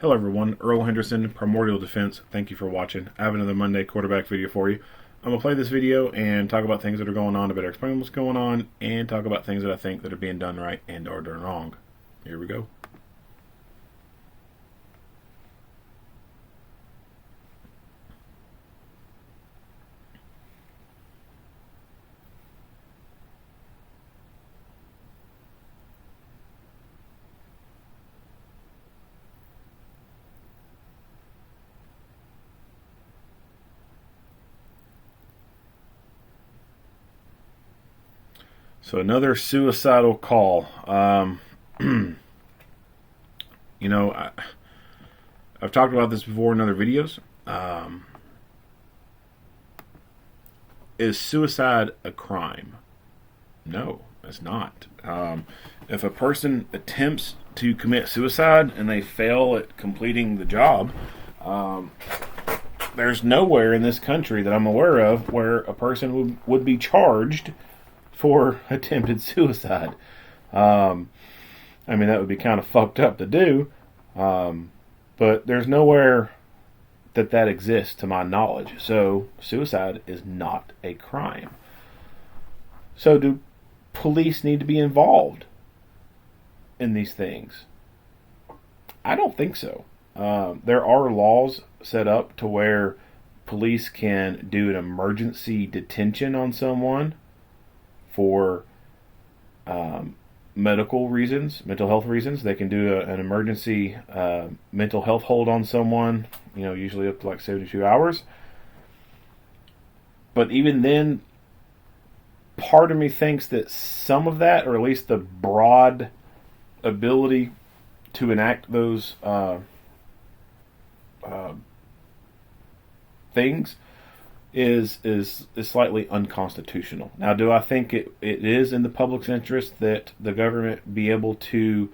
Hello everyone, Earl Henderson, Primordial Defense. Thank you for watching. I have another Monday quarterback video for you. I'm going to play this video and talk about things that are going on, to better explain what's going on, and talk about things that I think that are being done right and are done wrong. Here we go. So another suicidal call. You know, I've talked about this before in other videos. Is suicide a crime? No, it's not. If a person attempts to commit suicide and they fail at completing the job, there's nowhere in this country that I'm aware of where a person would be charged for attempted suicide. I mean, that would be kind of fucked up to do, but there's nowhere that exists to my knowledge. So suicide is not a crime. So do police need to be involved in these things? I don't think so. There are laws set up to where police can do an emergency detention on someone for medical reasons, mental health reasons. They can do an emergency mental health hold on someone, usually up to like 72 hours. But even then, part of me thinks that some of that, or at least the broad ability to enact those things is slightly unconstitutional. Now, do I think it is in the public's interest that the government be able to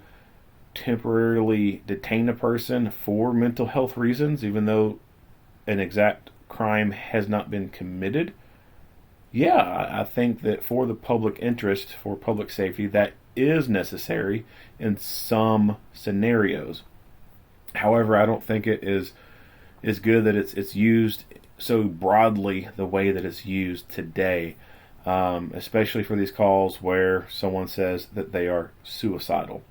temporarily detain a person for mental health reasons, even though an exact crime has not been committed? Yeah, I think that for the public interest, for public safety, that is necessary in some scenarios. However, I don't think it is good that it's used so broadly the way that it's used today, especially for these calls where someone says that they are suicidal.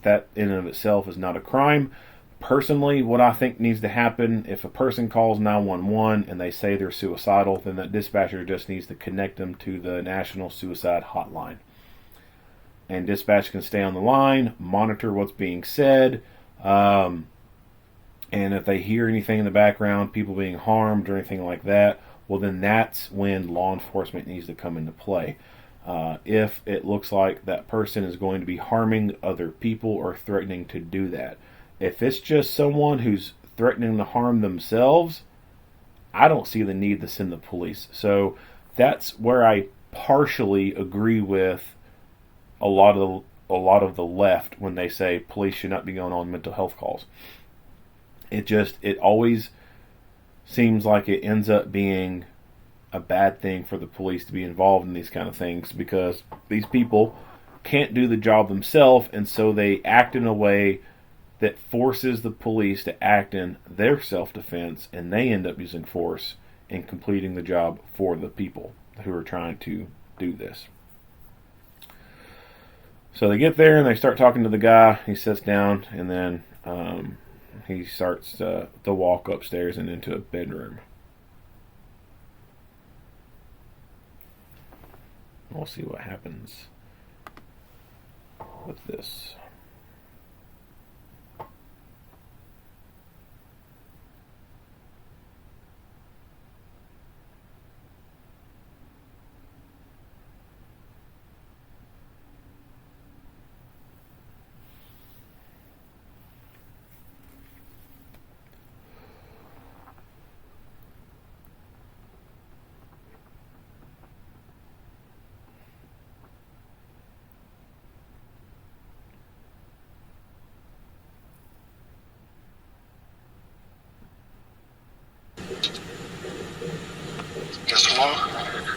That in and of itself is not a crime. Personally, what I think needs to happen, if a person calls 911 and they say they're suicidal, then that dispatcher just needs to connect them to the National Suicide Hotline. And dispatch can stay on the line, monitor what's being said, and if they hear anything in the background, people being harmed or anything like that, well, then that's when law enforcement needs to come into play. If it looks like that person is going to be harming other people or threatening to do that. If it's just someone who's threatening to harm themselves, I don't see the need to send the police. So that's where I partially agree with a lot of the left when they say police should not be going on mental health calls. It always seems like it ends up being a bad thing for the police to be involved in these kind of things, because these people can't do the job themselves, and so they act in a way that forces the police to act in their self-defense, and they end up using force in completing the job for the people who are trying to do this. So they get there and they start talking to the guy. He sits down, and then he starts to walk upstairs and into a bedroom. We'll see what happens with this.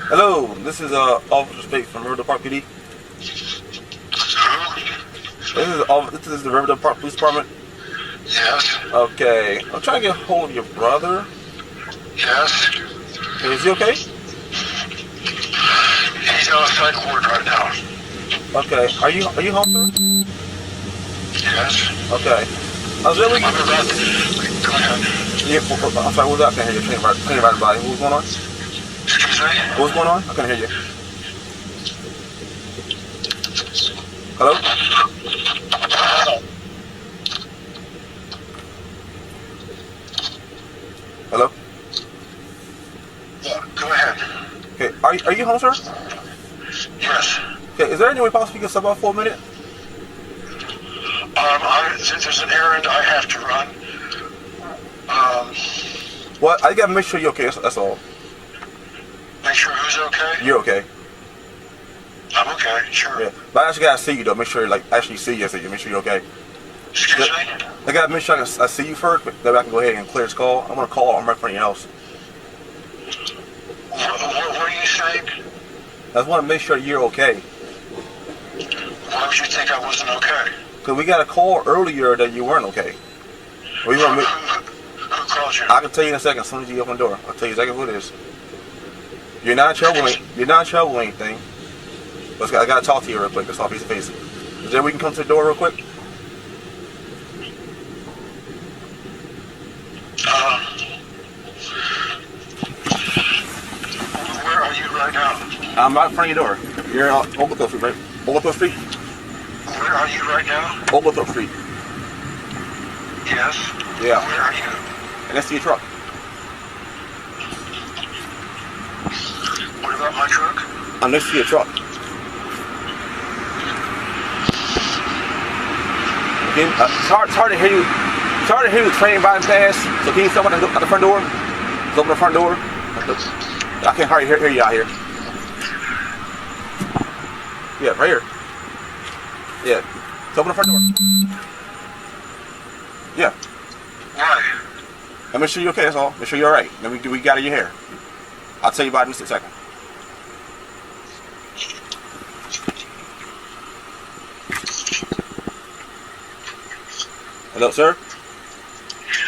Hello, this is Officer Spate from Riverdale Park PD. This is the Riverdale Park Police Department. Yes. Okay. I'm trying to get a hold of your brother. Yes. Is he okay? He's on a psych ward right now. Okay. Are you home, sir? Yes. Okay. I was really. I'm about to... Go ahead. Yeah, I'm sorry. What was that? I can't hear you. Clean about everybody. What was going on? Excuse me? What was going on? I couldn't hear you. Hello? Hello? Yeah, go ahead. Okay. Are you home, sir? Yes. Okay. Is there any way possible you can step out for a minute? There's an errand I have to run. Well, I gotta make sure you're okay. That's all. Make sure who's okay? You're okay. I'm okay, sure. Yeah. But I actually gotta see you though. Make sure actually see you. Make sure you're okay. Excuse me? I gotta make sure I see you first, but then I can go ahead and clear this call. I'm gonna call. I'm right in front of your house. What are you saying? I just want to make sure you're okay. Why would you think I wasn't okay? Cause we got a call earlier that you weren't okay. We want to. Who called you? I can tell you in a second. As soon as you open the door, I'll tell you exactly who it is. You're not in trouble. You're not in trouble or anything. But I gotta talk to you real quick. Let's talk face to face. Is there we can come to the door real quick? Where are you right now? I'm right in front of your door. You're on Oglethorpe Street, right? Oglethorpe Street? Where are you right now? Oglethorpe Street. Yes. Yeah. Where are you? And that's your truck. What about my truck? I'm next to your truck. Again, it's hard to hear you. It's hard to hear the train by and pass. So can you step at the front door? Let's open the front door. I can't hardly hear you out here. Yeah, right here. Yeah. Let's open the front door. Yeah. Why? And make sure you're okay, that's all. Make sure you're alright. Then we got your hair. I'll tell you about it in just a second. Hello, sir?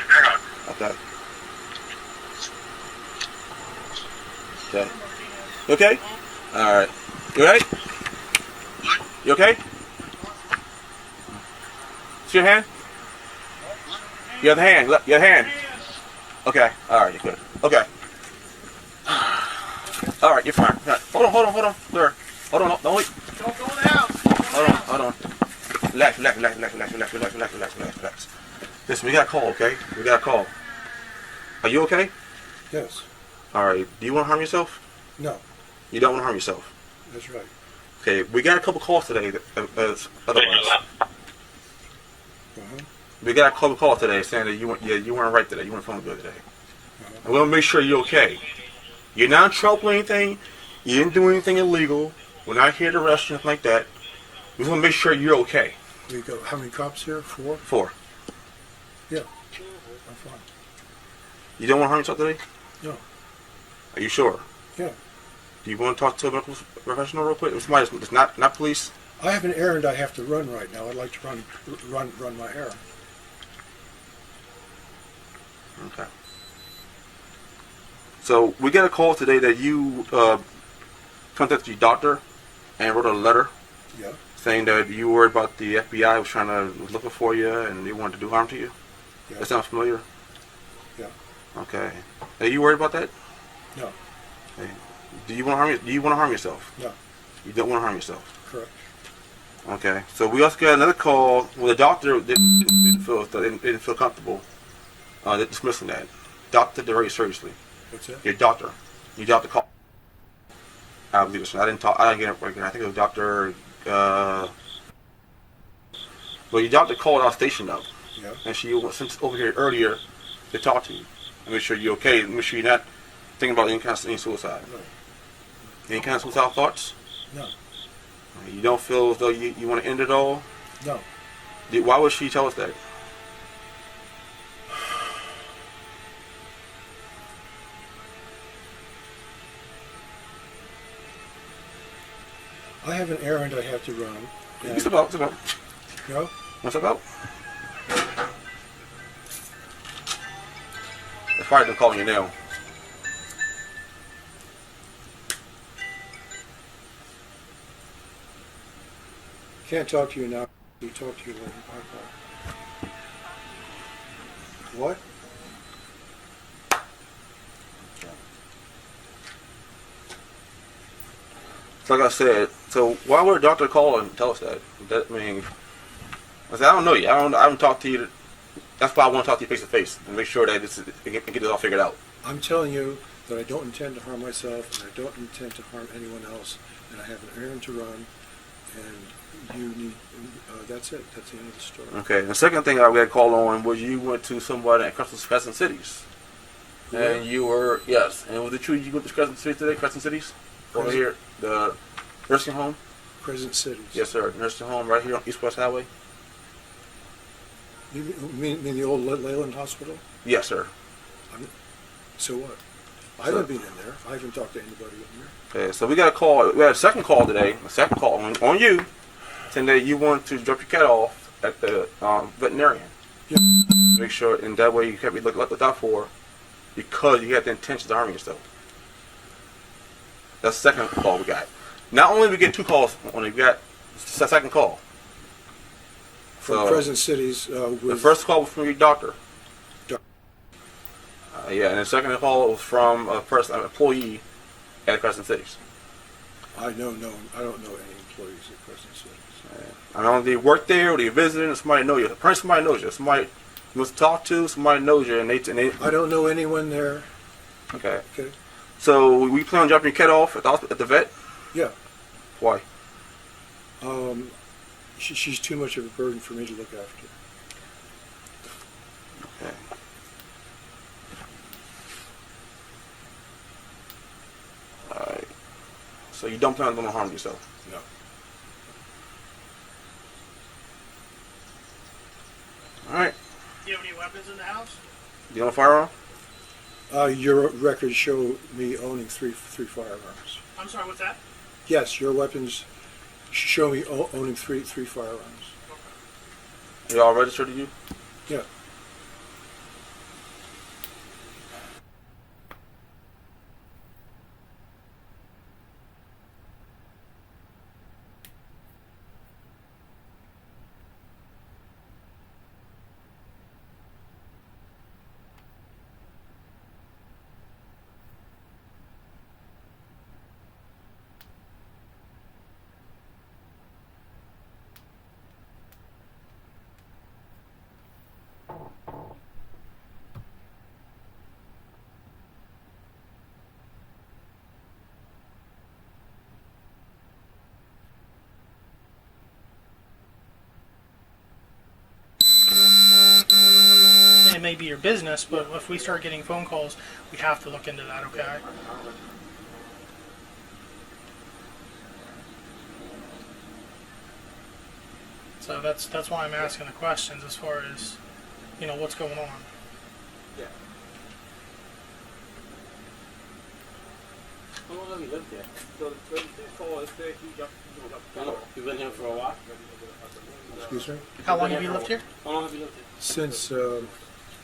Hang on. Okay. Okay. You okay? Alright. You alright? You okay? See your hand? You have the hand. Look, you have the hand. Okay. Alright, you're good. Okay. Alright, you're fine. Right. Hold on, sir. Hold on, don't wait. Don't go in the house. Hold on. Relax. Listen, we got a call, okay? We got a call. Are you okay? Yes. Alright, do you want to harm yourself? No. You don't want to harm yourself? That's right. Okay, we got a couple calls today otherwise. We got a couple calls today saying that you weren't right today. You weren't feeling good today. And we want to make sure you're okay. You're not in trouble or anything. You didn't do anything illegal. We're not here to arrest you, nothing like that. We want to make sure you're okay. We got how many cops here? 4? 4. Yeah. I'm fine. You don't want to harm yourself today? No. Are you sure? Yeah. Do you want to talk to a medical professional real quick? Somebody that's not police? I have an errand I have to run right now. I'd like to run my errand. Okay. So we got a call today that you contacted your doctor and wrote a letter Yeah. saying that you were worried about the FBI was looking for you and they wanted to do harm to you. Yeah. That sounds familiar? Yeah. Okay. Are you worried about that? No. Hey, do you want to harm yourself? No. You don't want to harm yourself. Correct. Okay. So we also got another call where the doctor didn't feel comfortable dismissing that. Doctor took it very seriously. What's that? Your doctor called. I believe it's. I didn't get it right. I think it was Doctor. Well, your doctor called our station up, Yeah. and she was sent over here earlier to talk to you and make sure you're okay. Make sure you're not thinking about any suicide. No. Any kind of suicidal thoughts? No. You don't feel as though you want to end it all? No. Why would she tell us that? I have an errand I have to run. What's about? No? What's about? fire them calling you now. Can't talk to you now. We talk to you later. Bye-bye. What? So like I said, so why would a doctor call and tell us that? That I mean, I said I don't know you. I haven't talked to you. That's why I want to talk to you face to face and make sure that get this all figured out. I'm telling you that I don't intend to harm myself, and I don't intend to harm anyone else, and I have an errand to run, and you need. That's it. That's the end of the story. Okay. The second thing I got called on was you went to somebody at Crescent Cities, and you were and was it true you went to Crescent Cities today? Crescent Cities over here, the nursing home. Crescent Cities. Yes, sir. Nursing home right here on East West Highway. You mean the old Leyland Hospital? Yes, sir. So what? I haven't been in there. I haven't talked to anybody in there. Okay, so we got a call. We had a second call today. A second call on you, saying that you wanted to drop your cat off at the veterinarian. Yeah. To make sure, and that way you can't be looked out for, because you had the intention of harming yourself. That's the second call we got. Not only we get two calls, we got the second call. From Crescent Cities. The first call was from your doctor. Yeah, and the second call was from a person, an employee at Crescent Cities. I don't know any employees at Crescent Cities. I don't know if they work there or they visiting, or somebody knows you. Apparently somebody knows you. Somebody you must talk to, somebody knows you, and they I don't know anyone there. Okay. Okay. So we plan on dropping your cat off at the vet? Yeah. Why? She's too much of a burden for me to look after. Okay. Alright. So you don't plan on harming yourself? No. Alright. Do you have any weapons in the house? Do you own a firearm? Your records show me owning three firearms. I'm sorry, what's that? Yes, your weapons show me owning three firearms. Are you all registered to you? Yeah. It may be your business, but if we start getting phone calls, we have to look into that, okay? So that's why I'm asking the questions as far as, what's going on. Yeah. How long have you lived here? You've been here for a while? Excuse me? How long have you lived here? How long have you lived here? Since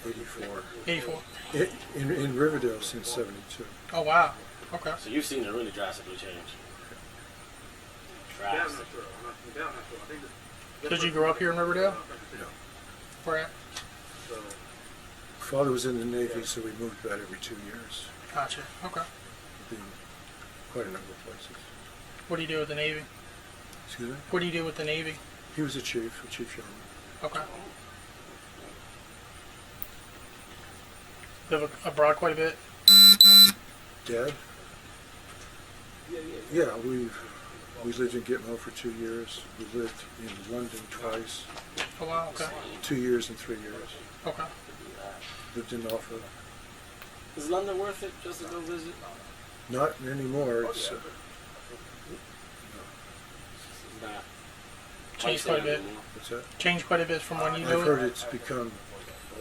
84. 84. In Riverdale since 72. Oh, wow. Okay. So you've seen it really drastically change. Drastic. Did you grow up here in Riverdale? No. Where at? Father was in the Navy, so we moved about every 2 years. Gotcha. Okay. Been quite a number of places. What do you do with the Navy? Excuse me? What do you do with the Navy? He was a chief gentleman. Okay. Live abroad quite a bit? Dad? Yeah, we lived in Gitmo for 2 years. We lived in London twice. Oh, wow. Okay. 2 years and 3 years. Okay. Lived in Norfolk. Is London worth it just to go visit? Not anymore. It's Nah. Changed quite a bit. what's that? Changed quite a bit from when you knew I've heard it? it's become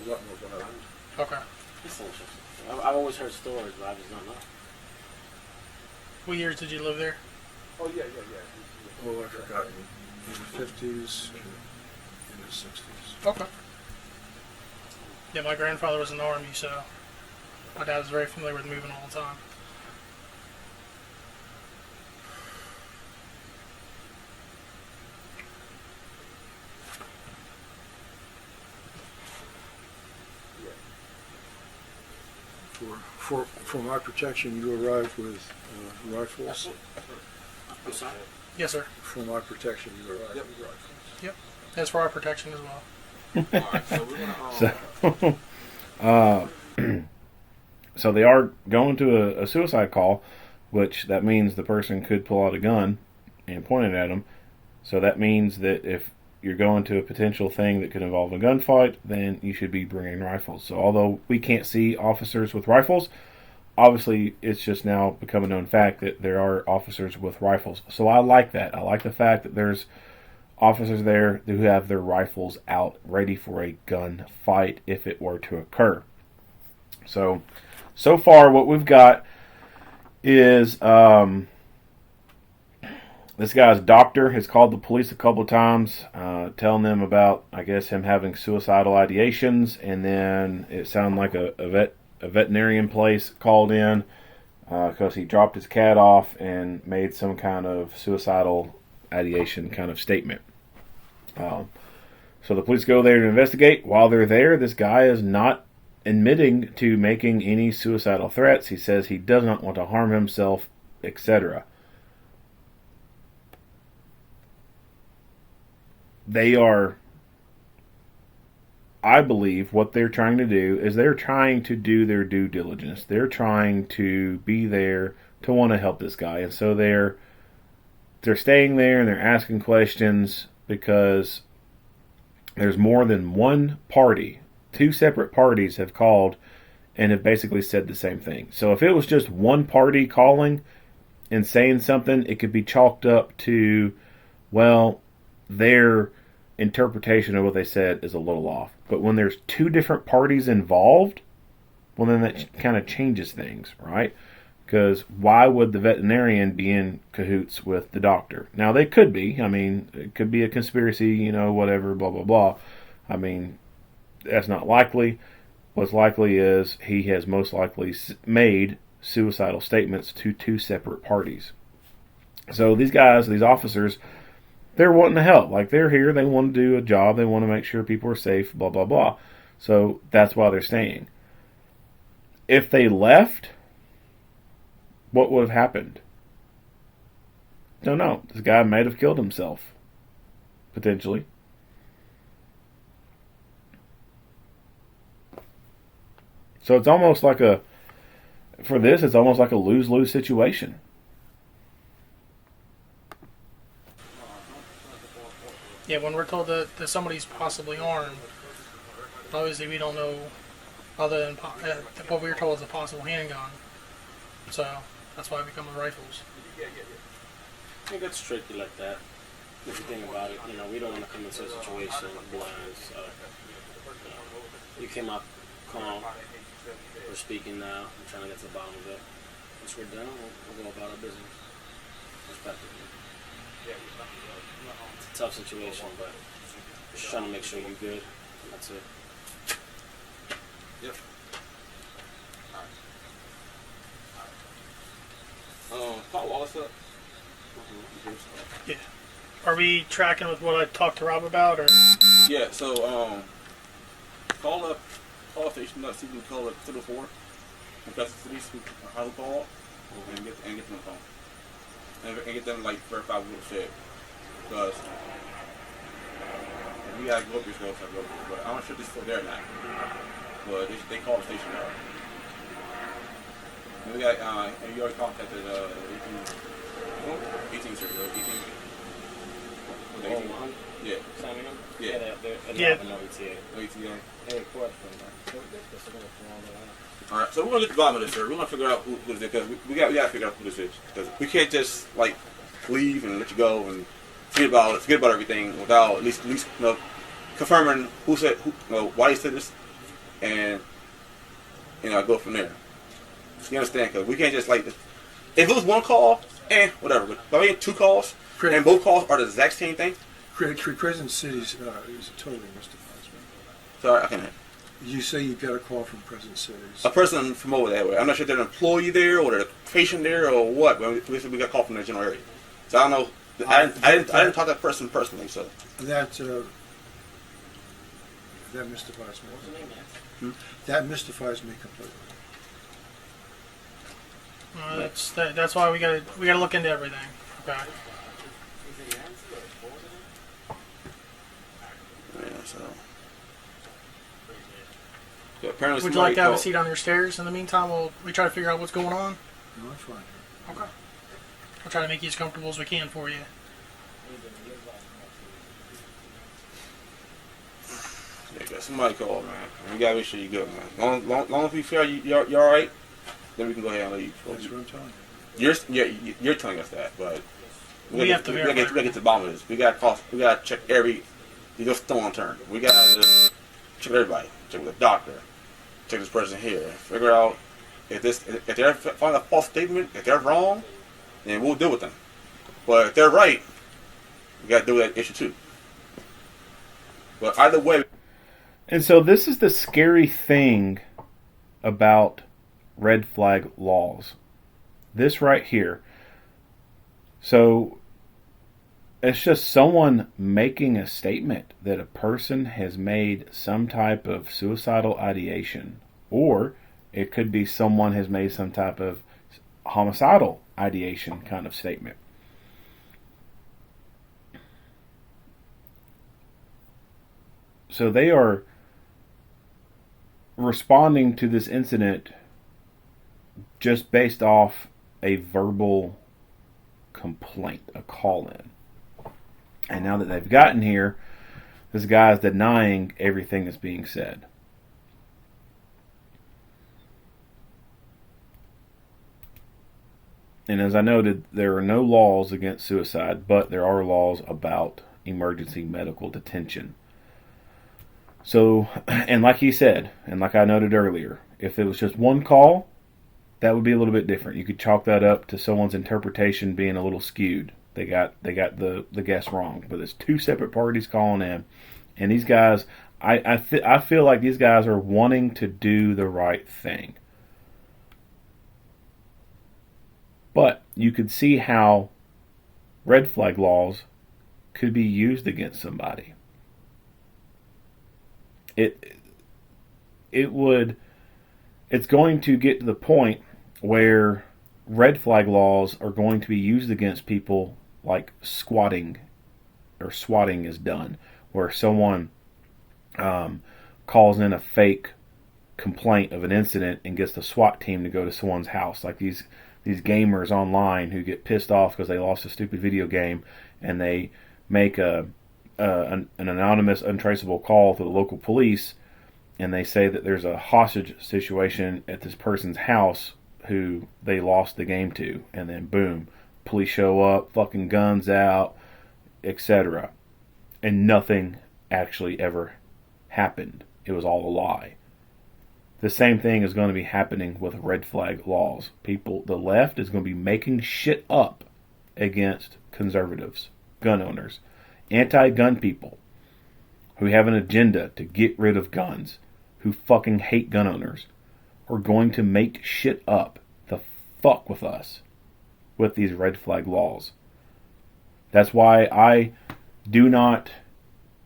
a lot more violent. Okay. It's interesting. I've always heard stories, but I just don't know. What years did you live there? Oh, I've forgotten. In the 50s and in the 60s. Okay. Yeah, my grandfather was in the Army, so My dad was very familiar with moving all the time. For my protection, you arrived with rifles. I'm sorry. Yes, sir. For my protection, you arrived with rifles. Yep. That's for our protection as well. Alright, so we're gonna, So they are going to a suicide call, which that means the person could pull out a gun and point it at them. So that means that if you're going to a potential thing that could involve a gunfight, then you should be bringing rifles. So although we can't see officers with rifles, obviously it's just now become a known fact that there are officers with rifles. So I like that. I like the fact that there's officers there who have their rifles out ready for a gunfight if it were to occur. So far what we've got is this guy's doctor has called the police a couple of times, telling them about, I guess, him having suicidal ideations, and then it sounded like a veterinarian place called in because he dropped his cat off and made some kind of suicidal ideation kind of statement. So the police go there to investigate. While they're there, this guy is not admitting to making any suicidal threats. He says he does not want to harm himself, etc. They are, I believe, what they're trying to do is they're trying to do their due diligence. They're trying to be there to want to help this guy. And so they're staying there and they're asking questions because there's more than one party. Two separate parties have called and have basically said the same thing. So if it was just one party calling and saying something, it could be chalked up to, well, their interpretation of what they said is a little off. But when there's two different parties involved, well, then that kind of changes things, right? Because why would the veterinarian be in cahoots with the doctor? Now, they could be. I mean, it could be a conspiracy, whatever, blah, blah, blah. I mean, that's not likely. What's likely is he has most likely made suicidal statements to two separate parties. So these guys, these officers, they're wanting to help. Like, they're here, they want to do a job, they want to make sure people are safe, blah, blah, blah. So that's why they're staying. If they left, what would have happened? Don't know. This guy might have killed himself. Potentially. So it's almost like it's almost like a lose-lose situation. Yeah, when we're told that somebody's possibly armed, obviously we don't know other than what we were told is a possible handgun. So that's why we come with rifles. I think it's tricky like that. If you think about it, we don't want to come into a situation blind. So you came up calm. We're speaking now. I'm trying to get to the bottom of it. Once we're done, we'll go about our business. Respectively. It's a tough situation, but just trying to make sure you're good. That's it. Yep. Call Wallace up. Yeah. Are we tracking with what I talked to Rob about, or? Yeah. So call station. See if you can call up 204. And press the police. How to call and get them on the phone and get them verify what it said. Because we gotta go up your stuff, but I'm not sure this is still there or not. But they call the station out. And we got and you already contacted 18 sir, 18. Was it 18? Yeah. Signing them? Yeah. Yeah. ATA. Hey, question. Alright, so we're gonna get to the bottom of this, sir. We're gonna figure out who this is, because we gotta figure out who this is. Because we can't just leave and let you go and forget about everything without at least confirming who said why you said this, and go from there. You understand? Because we can't just if it was one call, whatever. But I mean, two calls, and both calls are the exact same thing. Crescent City's is a totally mystifies me. Sorry, I can't. You say you got a call from Crescent Cities. A person from over that way. I'm not sure if they're an employee there or they're a patient there or what. But we got a call from the general area. So I don't know. I didn't talk to that person personally. So That mystifies me. That mystifies me completely. That's why we gotta look into everything. Okay. yeah. So apparently, Would you like to have a seat on your stairs? In the meantime, we try to figure out what's going on. No, I'm fine. Okay. We'll try to make you as comfortable as we can for you. Yeah, somebody call, man. You gotta make sure you're good, man. Long as we feel you're all right, then we can go ahead and leave. That's what I'm telling you. You're telling us that, but We have to verify. We gotta get to the bottom of this. We gotta check every. You just don't turn. We gotta just check everybody. Check with the doctor. Check this person here. Figure out if they're find a false statement. If they're wrong, then we'll deal with them. But if they're right, we gotta deal with that issue too. But either way. And so this is the scary thing about red flag laws. This right here. So it's just someone making a statement that a person has made some type of suicidal ideation. Or it could be someone has made some type of homicidal ideation kind of statement. So they are responding to this incident just based off a verbal complaint, a call-in. And now that they've gotten here, this guy is denying everything that's being said. And as I noted, there are no laws against suicide, but there are laws about emergency medical detention. So, and like he said, and like I noted earlier, if it was just one call, that would be a little bit different. You could chalk that up to someone's interpretation being a little skewed. They got the guess wrong. But it's two separate parties calling in, and these guys, I feel like these guys are wanting to do the right thing. But you could see how red flag laws could be used against somebody. It's going to get to the point where red flag laws are going to be used against people like squatting or swatting is done, where someone calls in a fake complaint of an incident and gets the SWAT team to go to someone's house, like these gamers online who get pissed off because they lost a stupid video game, and they make an anonymous, untraceable call to the local police, and they say that there's a hostage situation at this person's house who they lost the game to, and then boom, police show up, fucking guns out, etc. And nothing actually ever happened. It was all a lie. The same thing is going to be happening with red flag laws. The left is going to be making shit up against conservatives, gun owners, anti-gun people who have an agenda to get rid of guns, who fucking hate gun owners, are going to make shit up to fuck with us with these red flag laws. That's why I do not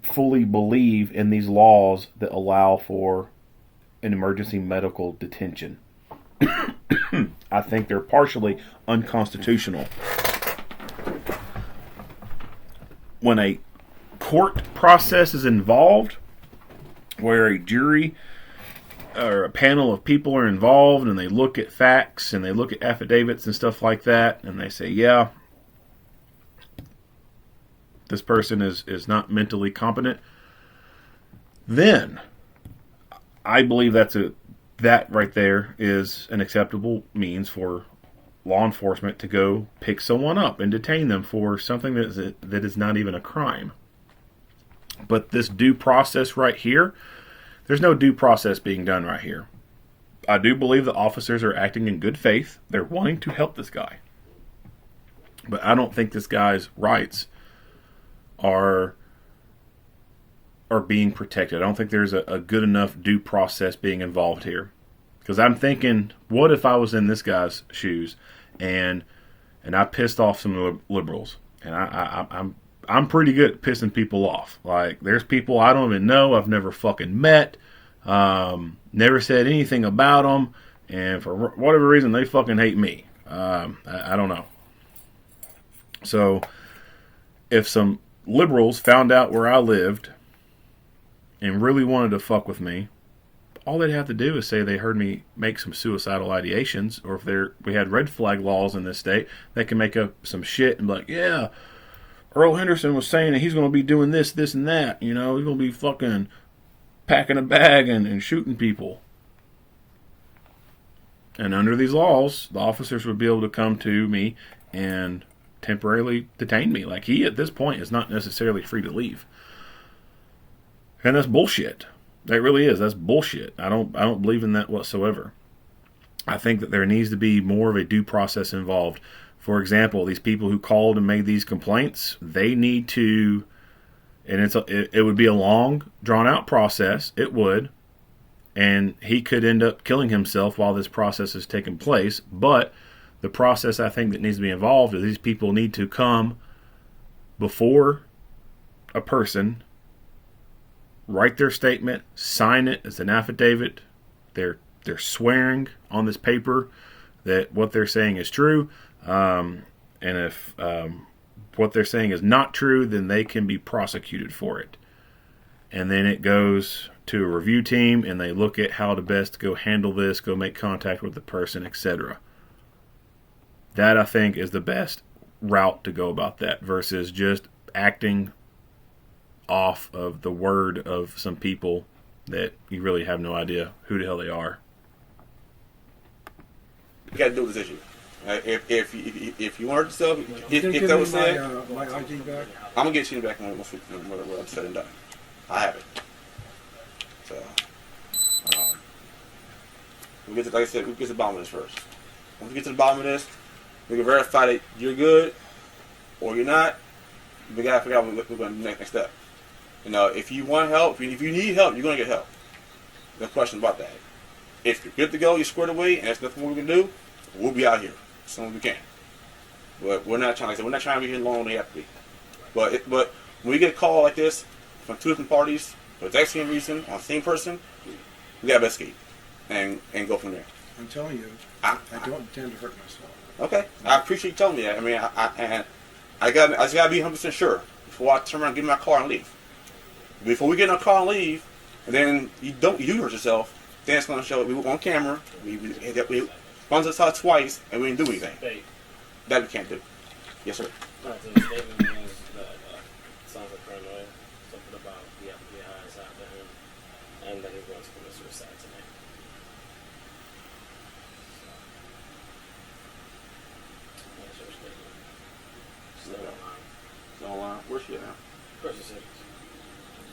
fully believe in these laws that allow for an emergency medical detention. I think they're partially unconstitutional. When a court process is involved, where a jury or a panel of people are involved and they look at facts and they look at affidavits and stuff like that, and they say, yeah, this person is not mentally competent, then I believe that right there is an acceptable means for law enforcement to go pick someone up and detain them for something that is not even a crime. But this due process right here, there's no due process being done right here. I do believe the officers are acting in good faith. They're wanting to help this guy. But I don't think this guy's rights are are being protected. I don't think there's a good enough due process being involved here. Because I'm thinking, what if I was in this guy's shoes and I pissed off some liberals, and I'm pretty good at pissing people off. Like, there's people I don't even know, I've never fucking met, never said anything about them, and for whatever reason they fucking hate me. I don't know. So if some liberals found out where I lived and really wanted to fuck with me, all they'd have to do is say they heard me make some suicidal ideations, or if we had red flag laws in this state, they can make up some shit and be like, yeah, Earl Henderson was saying that he's going to be doing this, this, and that. You know, he's going to be fucking packing a bag and shooting people. And under these laws, the officers would be able to come to me and temporarily detain me. Like, he, at this point, is not necessarily free to leave. And that's bullshit. That really is. That's bullshit. I don't believe in that whatsoever. I think that there needs to be more of a due process involved. For example, these people who called and made these complaints, they need to, and it would be a long, drawn-out process. It would. And he could end up killing himself while this process is taking place. But the process I think that needs to be involved is these people need to come before a person, write their statement, sign it as an affidavit. They're swearing on this paper that what they're saying is true. And if what they're saying is not true, then they can be prosecuted for it. And then it goes to a review team, and they look at how to best go handle this, go make contact with the person, etc. That, I think, is the best route to go about that versus just acting off of the word of some people that you really have no idea who the hell they are. You got to deal with this issue. If you want yourself, if that was said, my ID back. I'm gonna get you back when I'm said and done. I have it. So, we get to, like I said, we get to the bottom of this first. Once we get to the bottom of this, we can verify that you're good or you're not. We gotta figure out what we're going to do next step. You know, if you want help, if you need help, you're going to get help. No question about that. If you're good to go, you're squared away, and there's nothing more we can do, we'll be out here as soon as we can. But we're not trying, like I said, we're not trying to be here long as they have to be. But when we get a call like this from two different parties for the exact same reason on the same person, we got to investigate and go from there. I'm telling you, I don't intend to hurt myself. Okay, I appreciate you telling me that. I mean, I just got to be 100% sure before I turn around and get in my car and leave. Before we get in our car and leave, and then you do hurt yourself, then it's going to show we were on camera, we bumped us out twice, and we didn't do anything. That we can't do. Yes, sir. Right, so the statement was that sounds like paranoia, something about the FBI is after him, and that he wants to commit suicide tonight. So, that's your statement. Still online. Still online. Where's she at now? Prison Cities.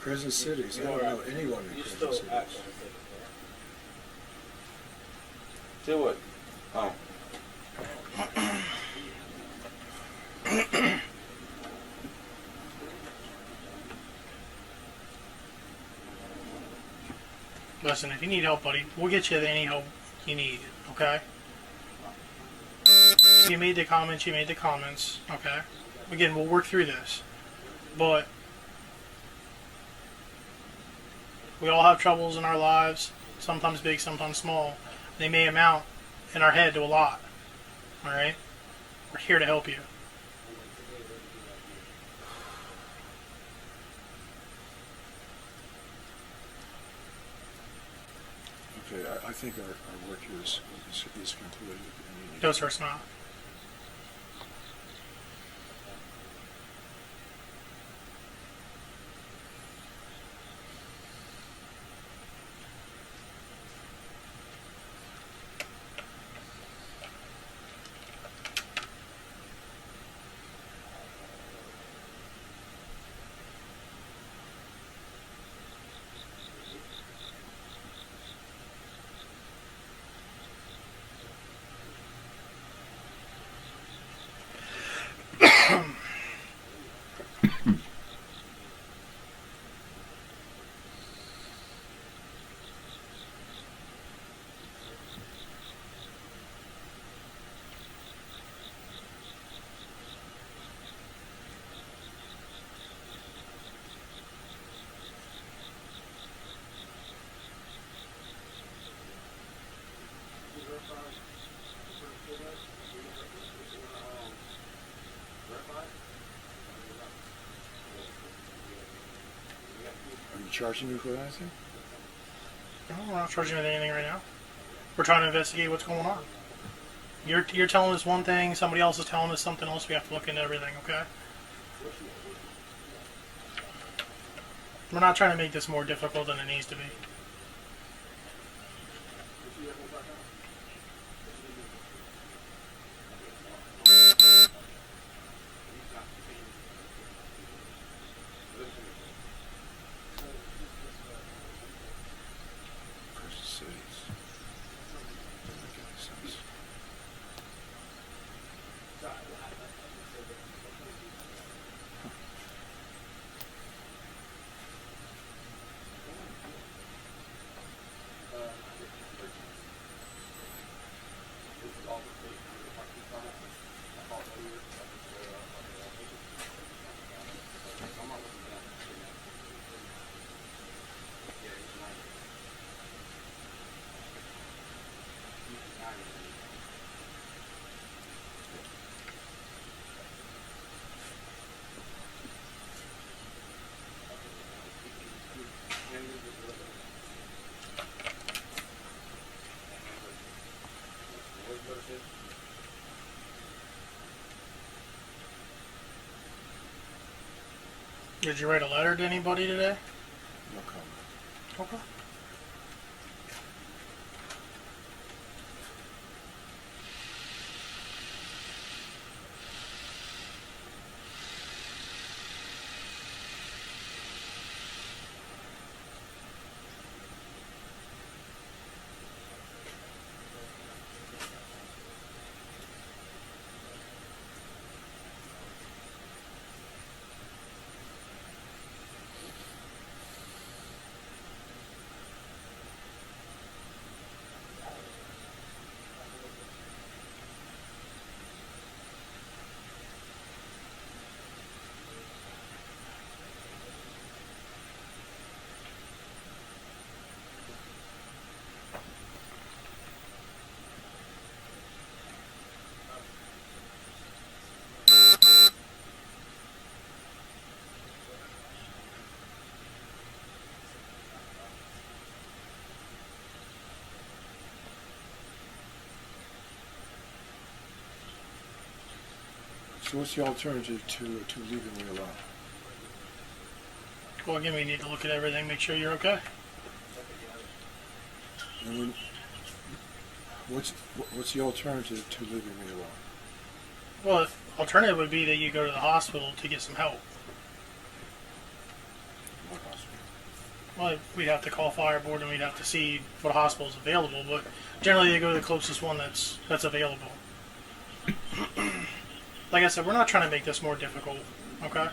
Prison cities. I don't know anyone in You prison still cities. act on the ticket, right? Still what? Oh. Listen, if you need help, buddy, we'll get you any help you need, okay? If you made the comments, you made the comments, okay? Again, we'll work through this. But we all have troubles in our lives, sometimes big, sometimes small. They may amount in our head to a lot, alright? We're here to help you. Okay, I think our work here is concluded. No, sir, it's not. Are you charging me for anything? No, we're not charging you with anything right now. We're trying to investigate what's going on. You're telling us one thing, somebody else is telling us something else. We have to look into everything, okay? We're not trying to make this more difficult than it needs to be. Versus cities. Doesn't make any sense. Did you write a letter to anybody today? No comment. Okay. So what's the alternative to leaving me alone? Well, again, we need to look at everything, make sure you're okay. And when, what's the alternative to leaving me alone? Well, the alternative would be that you go to the hospital to get some help. What hospital? Well, we'd have to call fire board and we'd have to see what hospital is available, but generally they go to the closest one that's available. Like I said, we're not trying to make this more difficult, okay?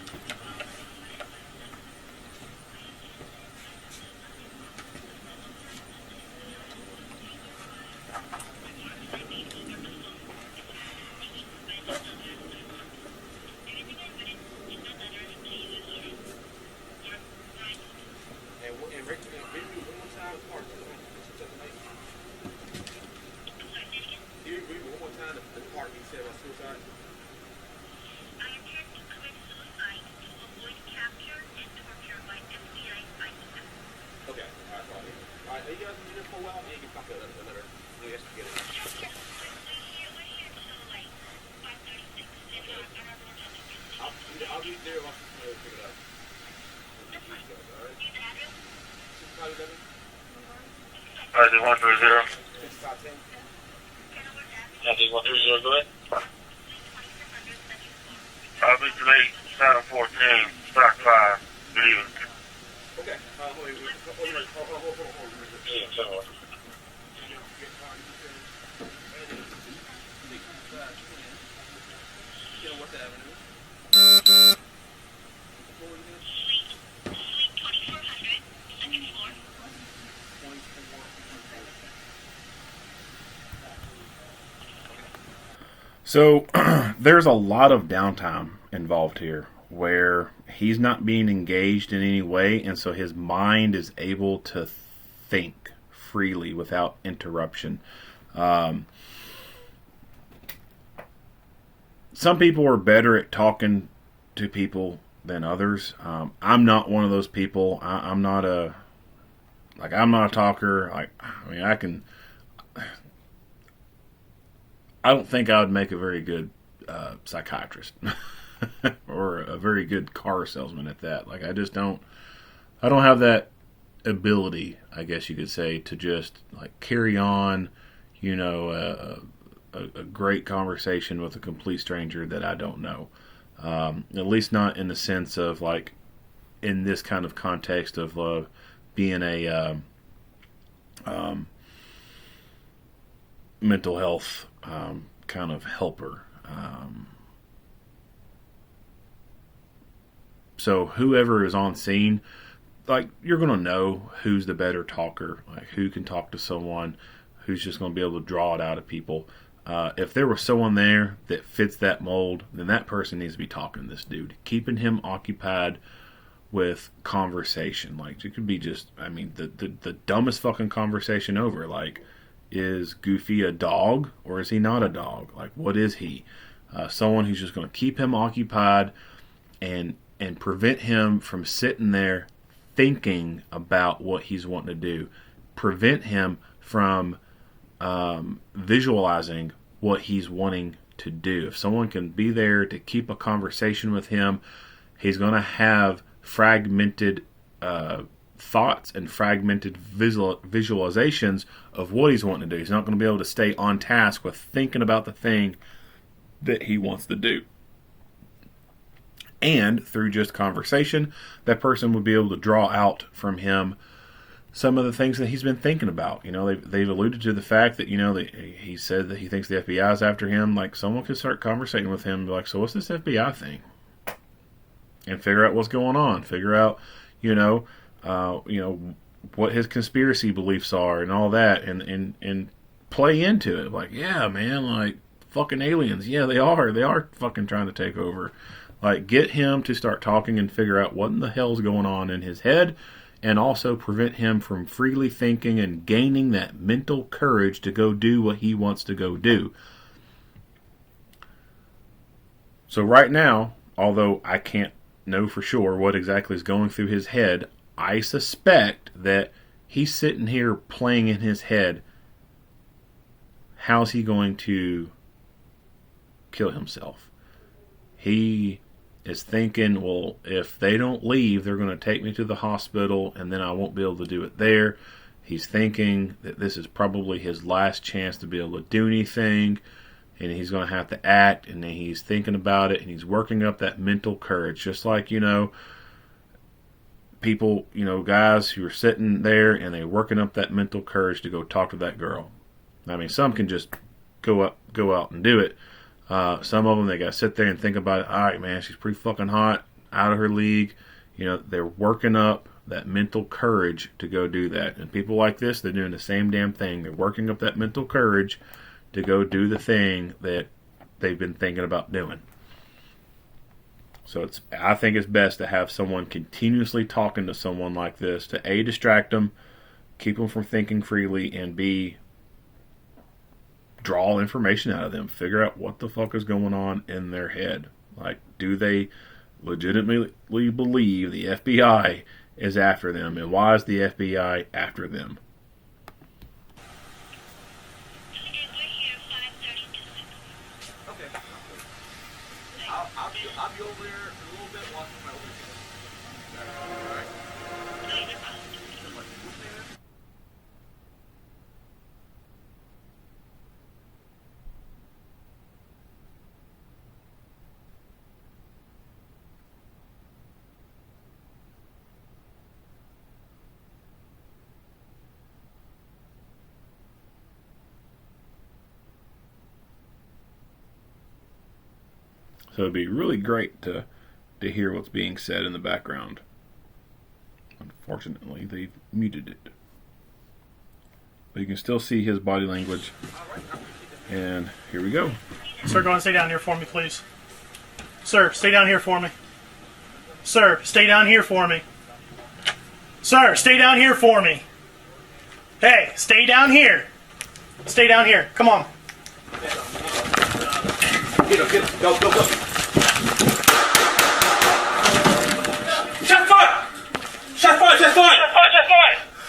RZ 130. RZ 130, go ahead. Mr. Lee, 714, stock 5, good evening. Okay. Hold on. Yeah, so what? So there's a lot of downtime involved here where he's not being engaged in any way, and so his mind is able to think freely without interruption. Some people are better at talking to people than others. I'm not one of those people. I'm not a talker. I don't think I would make a very good psychiatrist or a very good car salesman at that. Like, I don't have that ability, I guess you could say, to just like carry on, a great conversation with a complete stranger that I don't know. At least not in the sense of like in this kind of context of being a mental health kind of helper. So whoever is on scene, like, you're going to know who's the better talker, like who can talk to someone, who's just going to be able to draw it out of people. If there was someone there that fits that mold, then that person needs to be talking to this dude, keeping him occupied with conversation. Like, it could be just, the dumbest fucking conversation over. Like, is Goofy a dog or is he not a dog? Like, what is he? Someone who's just going to keep him occupied and prevent him from sitting there thinking about what he's wanting to do. Prevent him from visualizing what he's wanting to do. If someone can be there to keep a conversation with him, he's going to have fragmented thoughts and fragmented visualizations of what he's wanting to do. He's not going to be able to stay on task with thinking about the thing that he wants to do. And through just conversation, that person would be able to draw out from him some of the things that he's been thinking about. They've alluded to the fact that, that he said that he thinks the FBI is after him. Like, someone could start conversating with him and be like, so what's this FBI thing? And figure out what's going on. Figure out, what his conspiracy beliefs are and all that, and play into it. Like, yeah, man, like, fucking aliens. Yeah, they are fucking trying to take over. Like, get him to start talking and figure out what in the hell's going on in his head, and also prevent him from freely thinking and gaining that mental courage to go do what he wants to go do. So right now, although I can't know for sure what exactly is going through his head, I suspect that he's sitting here playing in his head, how's he going to kill himself? He is thinking, well, if they don't leave, they're going to take me to the hospital and then I won't be able to do it there. He's thinking that this is probably his last chance to be able to do anything, and he's going to have to act, and then he's thinking about it, and he's working up that mental courage. Just like, people, guys who are sitting there and they're working up that mental courage to go talk to that girl. Some can just go out and do it. Some of them, they got to sit there and think about it. All right, man, she's pretty fucking hot, out of her league. They're working up that mental courage to go do that. And people like this, they're doing the same damn thing. They're working up that mental courage to go do the thing that they've been thinking about doing. So I think it's best to have someone continuously talking to someone like this to A, distract them, keep them from thinking freely, and B, draw information out of them. Figure out what the fuck is going on in their head. Like, do they legitimately believe the FBI is after them? And why is the FBI after them? Okay. I'll be over there in a little bit watching my overhead. Alright. So it'd be really great to hear what's being said in the background. Unfortunately, they've muted it. But you can still see his body language. And here we go. Sir, go and stay down here for me, please. Sir, stay down here for me. Sir, stay down here for me. Sir, stay down here for me. Hey, stay down here. Stay down here. Come on. Get him. Go. Shot fire!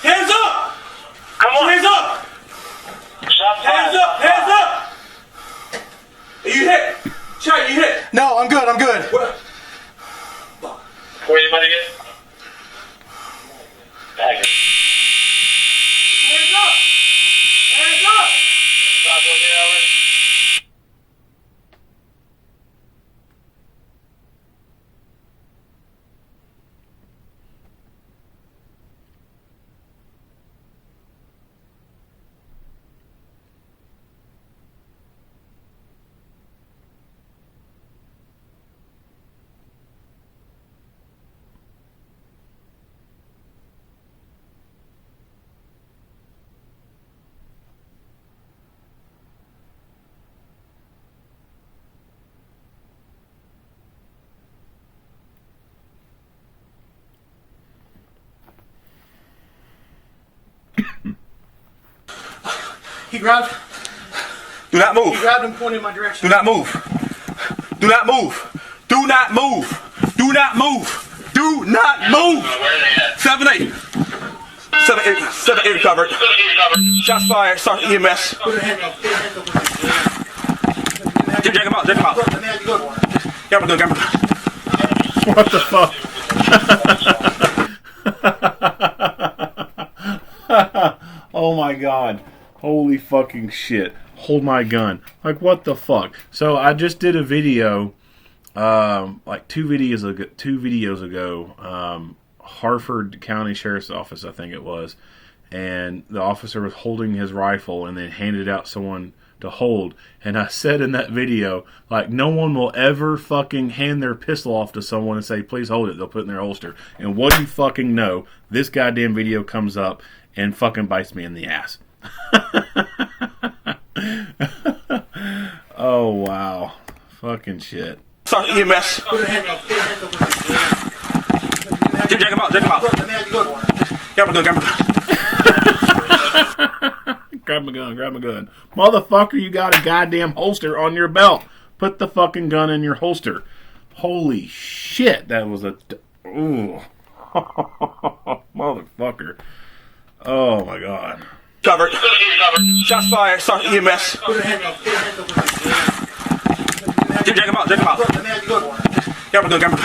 Hands up! Come on. Hands up! Shot fired. You hit. Shot, you hit. No, I'm good. What? Where you about to get? Bag it. Hands up! Stop over there already. He grabbed. Do not move. He grabbed and pointed in my direction. Do not move. Do not move. Do not move. Do not move. Do not move. Where are they at? 7-8. 7-8 recovered. Shots fired. Start EMS. Check him out. Camera gun. What the fuck? Oh my god. Holy fucking shit. Hold my gun. Like, what the fuck? So I just did a video, like two videos ago, Harford County Sheriff's Office, I think it was, and the officer was holding his rifle and then handed out someone to hold, and I said in that video, like, no one will ever fucking hand their pistol off to someone and say, please hold it, they'll put it in their holster. And what do you fucking know? This goddamn video comes up and fucking bites me in the ass. Oh wow. Fucking shit. Start EMS. Check him out. Camera gun. Grab my gun. Motherfucker, you got a goddamn holster on your belt. Put the fucking gun in your holster. Holy shit, that was a... Ooh. Motherfucker. Oh my god. Covered. Shots fired. Start EMS. Check him out. Camera gun.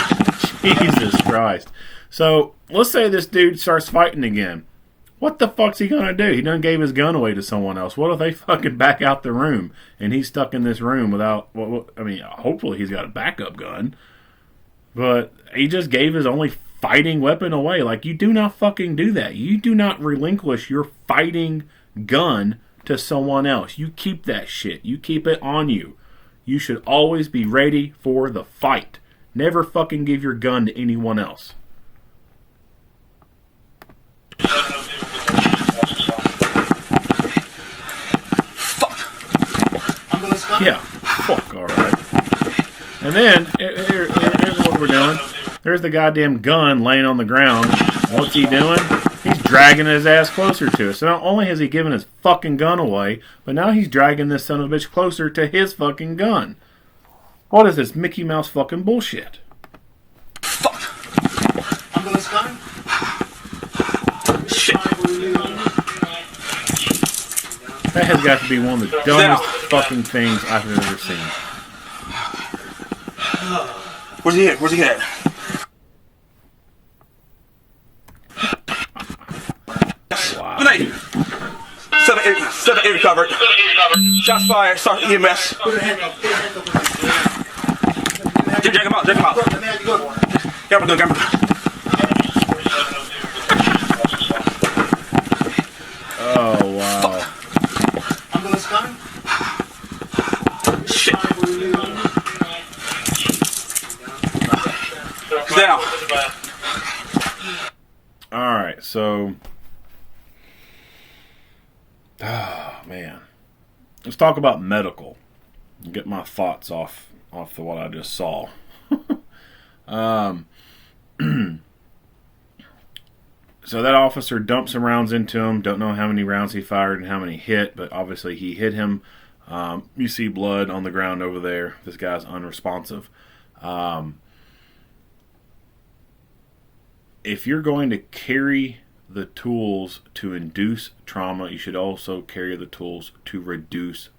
Jesus Christ. So, let's say this dude starts fighting again. What the fuck's he gonna do? He done gave his gun away to someone else. What if they fucking back out the room and he's stuck in this room without... Well, I mean, hopefully he's got a backup gun. But he just gave his only fighting weapon away. Like, you do not fucking do that. You do not relinquish your fighting gun to someone else. You keep that shit. You keep it on you. You should always be ready for the fight. Never fucking give your gun to anyone else. Yeah, fuck, alright. And then, here's what we're doing. There's the goddamn gun laying on the ground. What's he doing? He's dragging his ass closer to us. So not only has he given his fucking gun away, but now he's dragging this son of a bitch closer to his fucking gun. What is this Mickey Mouse fucking bullshit? Fuck. Shit. That has got to be one of the dumbest fucking things I've ever seen. Where's he at? Wow. 7-8 recovered. Shots fired. Start EMS. Check him out. Camera gun. Oh wow. Shit. Down. Alright, so... Oh, man. Let's talk about medical. Get my thoughts off the what I just saw. So that officer dumps some rounds into him. Don't know how many rounds he fired and how many hit, but obviously he hit him. You see blood on the ground over there. This guy's unresponsive. If you're going to carry the tools to induce trauma, you should also carry the tools to reduce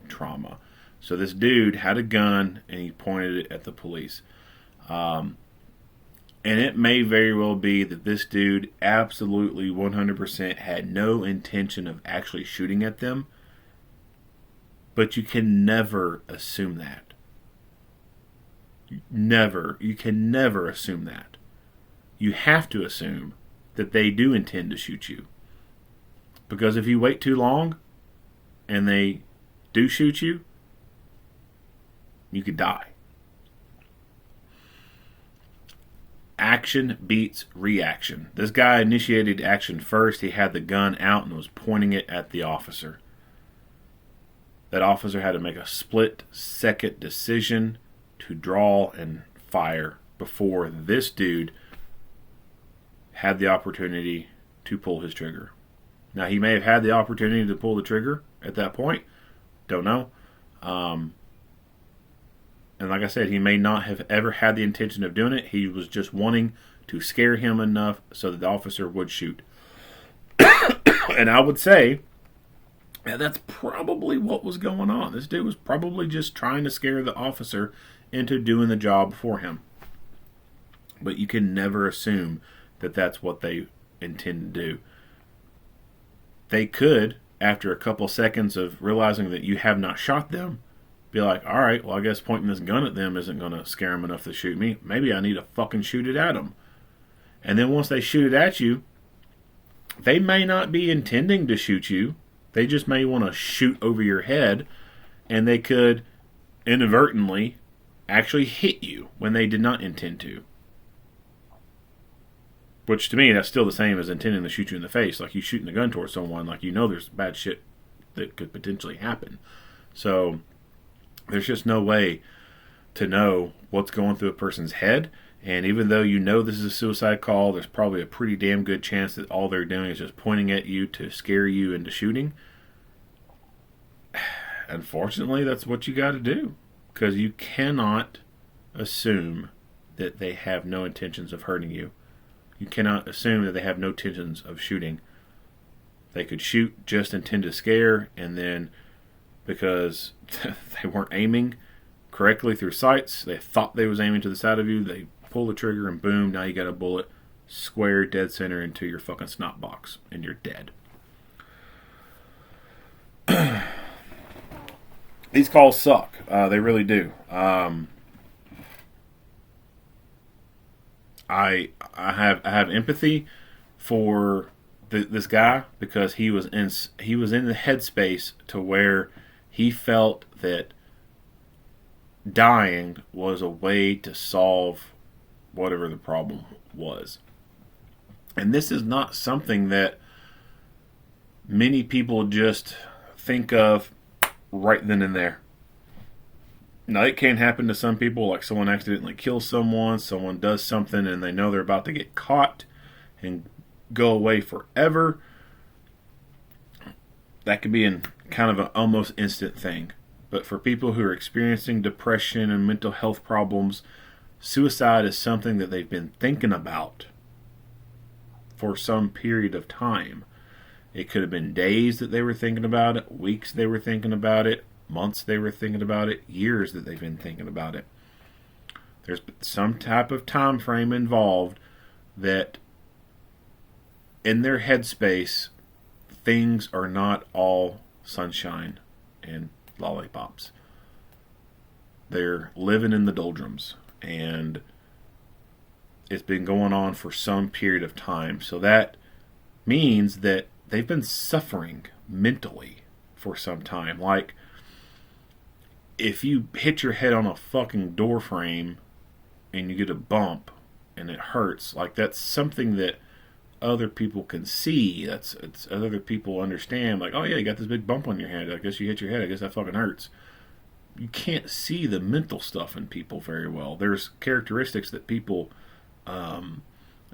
trauma. So this dude had a gun and he pointed it at the police. And it may very well be that this dude absolutely 100% had no intention of actually shooting at them. But you can never assume that. Never. You can never assume that. You have to assume that they do intend to shoot you. Because if you wait too long and they do shoot you, you could die. Action beats reaction. This guy initiated action first. He had the gun out and was pointing it at the officer. That officer had to make a split-second decision to draw and fire before this dude had the opportunity to pull his trigger. Now, he may have had the opportunity to pull the trigger at that point. Don't know. And like I said, he may not have ever had the intention of doing it. He was just wanting to scare him enough so that the officer would shoot. And I would say that's probably what was going on. This dude was probably just trying to scare the officer into doing the job for him. But you can never assume that that's what they intend to do. They could, after a couple seconds of realizing that you have not shot them, be like, all right, well, I guess pointing this gun at them isn't going to scare them enough to shoot me. Maybe I need to fucking shoot it at them. And then once they shoot it at you, they may not be intending to shoot you. They just may want to shoot over your head, and they could inadvertently actually hit you when they did not intend to. Which to me, that's still the same as intending to shoot you in the face. Like you shooting a gun towards someone, like you know there's bad shit that could potentially happen. So there's just no way to know what's going through a person's head. And even though you know this is a suicide call, there's probably a pretty damn good chance that all they're doing is just pointing at you to scare you into shooting. Unfortunately, that's what you got to do. Because you cannot assume that they have no intentions of hurting you. You cannot assume that they have no intentions of shooting. They could shoot, just intend to scare, and then because they weren't aiming correctly through sights, they thought they was aiming to the side of you, they pull the trigger and boom, now you got a bullet square dead center into your fucking snot box, and you're dead. These calls suck. They really do. I have empathy for this guy because he was in the headspace to where he felt that dying was a way to solve whatever the problem was. And this is not something that many people just think of right then and there. Now, it can happen to some people, like someone accidentally kills someone does something and they know they're about to get caught and go away forever. That could be in kind of an almost instant thing. But for people who are experiencing depression and mental health problems, suicide is something that they've been thinking about for some period of time. It could have been days that they were thinking about it, weeks they were thinking about it, months they were thinking about it, years that they've been thinking about it. There's some type of time frame involved that in their headspace, things are not all sunshine and lollipops. They're living in the doldrums, and it's been going on for some period of time. So that means that they've been suffering mentally for some time. Like, if you hit your head on a fucking door frame and you get a bump and it hurts, like that's something that other people can see. It's other people understand. Like, oh yeah, you got this big bump on your head. I guess you hit your head. I guess that fucking hurts. You can't see the mental stuff in people very well. There's characteristics that people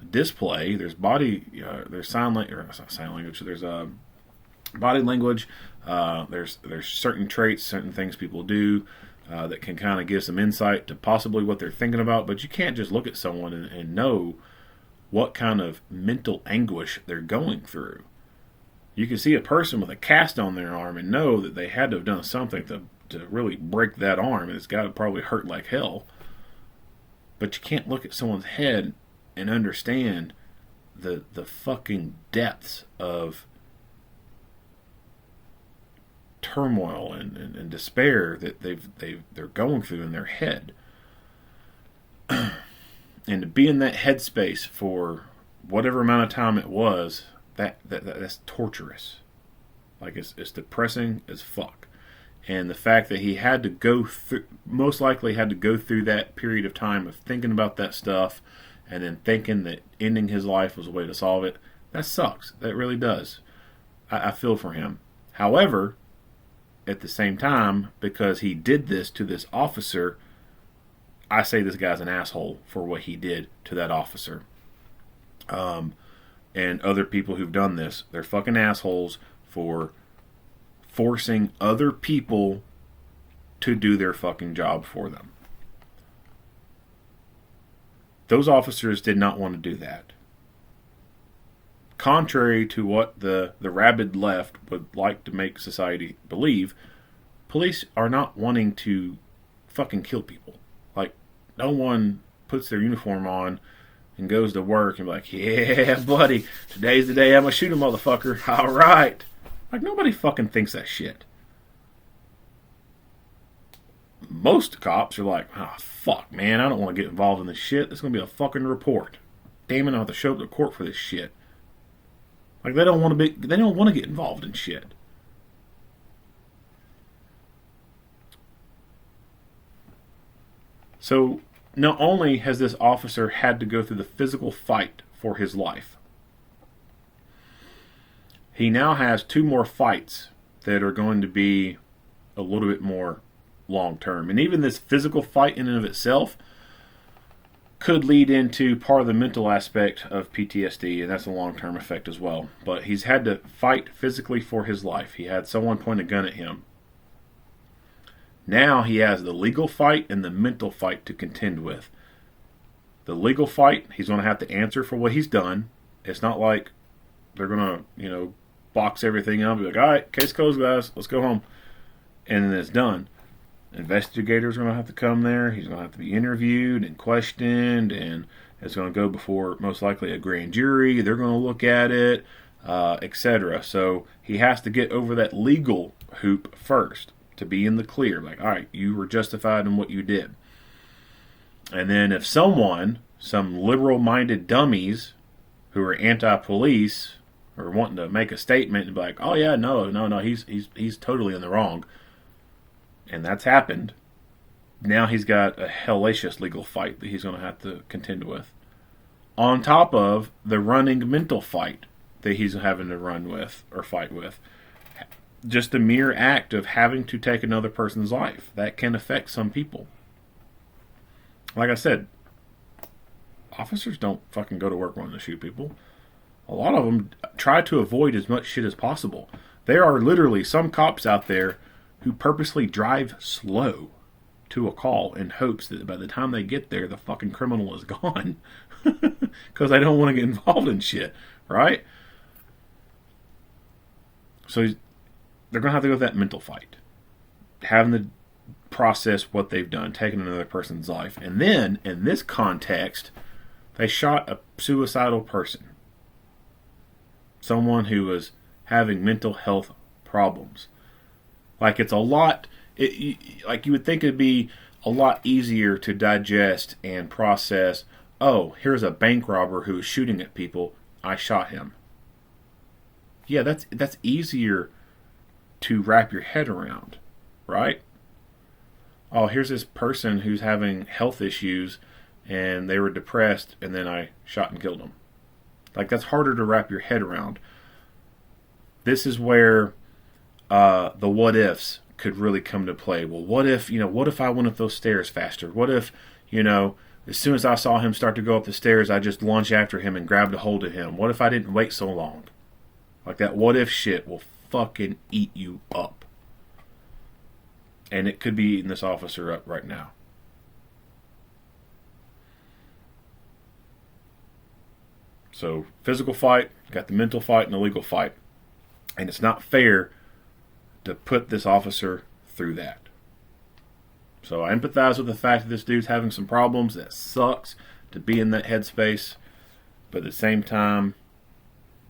display. There's body, there's sign language, or not sign language. There's body language. There's certain traits, certain things people do that can kind of give some insight to possibly what they're thinking about. But you can't just look at someone and know what kind of mental anguish they're going through. You can see a person with a cast on their arm and know that they had to have done something to really break that arm, and it's got to probably hurt like hell. But you can't look at someone's head and understand the fucking depths of turmoil and despair that they're going through in their head. And to be in that headspace for whatever amount of time it was, that's torturous. Like, it's depressing as fuck. And the fact that he had to go through, most likely had to go through that period of time of thinking about that stuff and then thinking that ending his life was a way to solve it, that sucks. That really does. I feel for him. However, at the same time, because he did this to this officer, I say this guy's an asshole for what he did to that officer. And other people who've done this, they're fucking assholes for forcing other people to do their fucking job for them. Those officers did not want to do that. Contrary to what the rabid left would like to make society believe, police are not wanting to fucking kill people. Like, no one puts their uniform on and goes to work and be like, yeah, buddy, today's the day I'm going to shoot a motherfucker. All right. Like, nobody fucking thinks that shit. Most cops are like, fuck, man, I don't want to get involved in this shit. It's going to be a fucking report. Damn it, I have to show up to court for this shit. Like, they don't want to get involved in shit. So, not only has this officer had to go through the physical fight for his life, he now has 2 more fights that are going to be a little bit more long term. And even this physical fight in and of itself could lead into part of the mental aspect of PTSD, and that's a long term effect as well. But he's had to fight physically for his life. He had someone point a gun at him. Now he has the legal fight and the mental fight to contend with. The legal fight, he's going to have to answer for what he's done. It's not like they're going to, box everything up and be like, all right, case closed, guys, let's go home. And then it's done. Investigators are going to have to come there. He's going to have to be interviewed and questioned, and it's going to go before most likely a grand jury. They're going to look at it, etc. So he has to get over that legal hoop first to be in the clear. Like, all right, you were justified in what you did. And then if some liberal-minded dummies who are anti-police or wanting to make a statement and be like, oh yeah, no, he's totally in the wrong, and that's happened, now he's got a hellacious legal fight that he's going to have to contend with, on top of the running mental fight that he's having to run with or fight with. Just the mere act of having to take another person's life, that can affect some people. Like I said, officers don't fucking go to work wanting to shoot people. A lot of them try to avoid as much shit as possible. There are literally some cops out there who purposely drive slow to a call in hopes that by the time they get there, the fucking criminal is gone. Because they don't want to get involved in shit, right? So they're going to have to go with that mental fight. Having to process what they've done, taking another person's life. And then, in this context, they shot a suicidal person. Someone who was having mental health problems. Like, it's a lot, like you would think it'd be a lot easier to digest and process, oh, here's a bank robber who is shooting at people, I shot him. Yeah, that's easier to wrap your head around, right? Oh, here's this person who's having health issues and they were depressed and then I shot and killed them. Like, that's harder to wrap your head around. This is where the what ifs could really come to play. Well, what if I went up those stairs faster? What if, As soon as I saw him start to go up the stairs, I just lunged after him and grabbed a hold of him. What if I didn't wait so long? Like, that what if shit will fucking eat you up. And it could be eating this officer up right now. So, physical fight, got the mental fight and the legal fight. And it's not fair to put this officer through that. So I empathize with the fact that this dude's having some problems. That sucks to be in that headspace. But at the same time,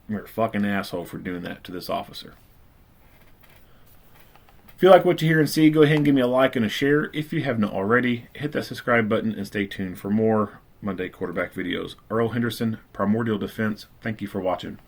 you're a fucking asshole for doing that to this officer. If you like what you hear and see, go ahead and give me a like and a share. If you have not already, hit that subscribe button and stay tuned for more Monday quarterback videos. Earl Henderson, Primordial Defense. Thank you for watching.